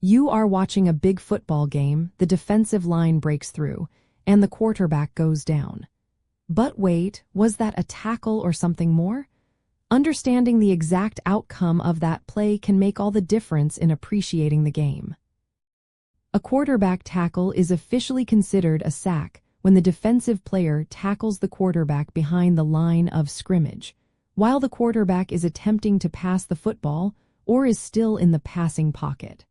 You are watching a big football game, the defensive line breaks through, and the quarterback goes down. But wait, was that a tackle or something more? Understanding the exact outcome of that play can make all the difference in appreciating the game. A quarterback tackle is officially considered a sack when the defensive player tackles the quarterback behind the line of scrimmage, while the quarterback is attempting to pass the football or is still in the passing pocket.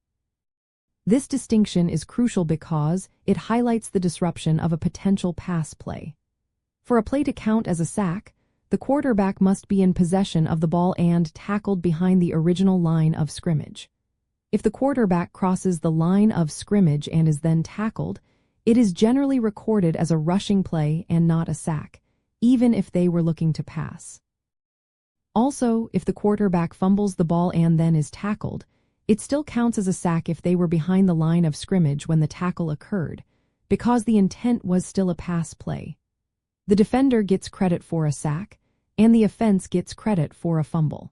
This distinction is crucial because it highlights the disruption of a potential pass play. For a play to count as a sack, the quarterback must be in possession of the ball and tackled behind the original line of scrimmage. If the quarterback crosses the line of scrimmage and is then tackled, it is generally recorded as a rushing play and not a sack, even if they were looking to pass. Also, if the quarterback fumbles the ball and then is tackled, it still counts as a sack if they were behind the line of scrimmage when the tackle occurred, because the intent was still a pass play. The defender gets credit for a sack, and the offense gets credit for a fumble.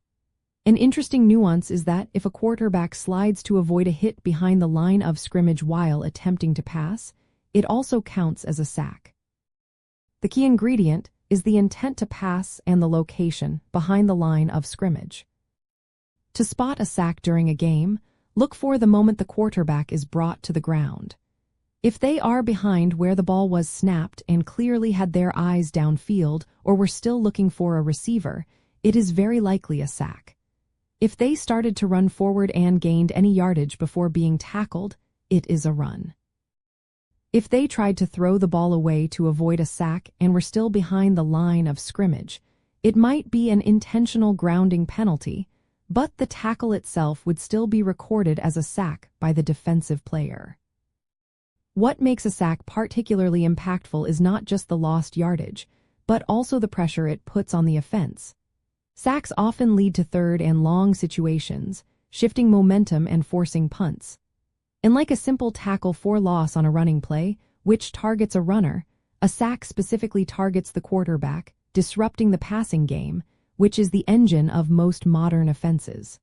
An interesting nuance is that if a quarterback slides to avoid a hit behind the line of scrimmage while attempting to pass, it also counts as a sack. The key ingredient is the intent to pass and the location behind the line of scrimmage. To spot a sack during a game, look for the moment the quarterback is brought to the ground. If they are behind where the ball was snapped and clearly had their eyes downfield or were still looking for a receiver, it is very likely a sack. If they started to run forward and gained any yardage before being tackled, it is a run. If they tried to throw the ball away to avoid a sack and were still behind the line of scrimmage, it might be an intentional grounding penalty, but the tackle itself would still be recorded as a sack by the defensive player. What makes a sack particularly impactful is not just the lost yardage, but also the pressure it puts on the offense. Sacks often lead to third and long situations, shifting momentum and forcing punts. And like a simple tackle for loss on a running play, which targets a runner, a sack specifically targets the quarterback, disrupting the passing game, which is the engine of most modern offenses.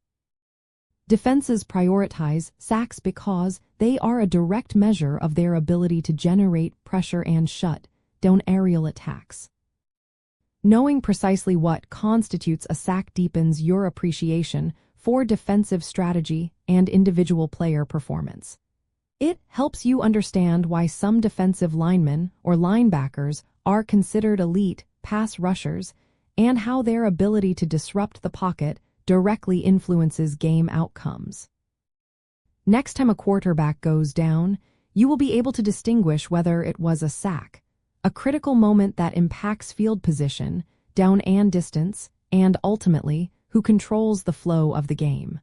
Defenses prioritize sacks because they are a direct measure of their ability to generate pressure and shut down aerial attacks. Knowing precisely what constitutes a sack deepens your appreciation for defensive strategy and individual player performance. It helps you understand why some defensive linemen or linebackers are considered elite pass rushers and how their ability to disrupt the pocket directly influences game outcomes. Next time a quarterback goes down, you will be able to distinguish whether it was a sack, a critical moment that impacts field position, down and distance, and ultimately, who controls the flow of the game.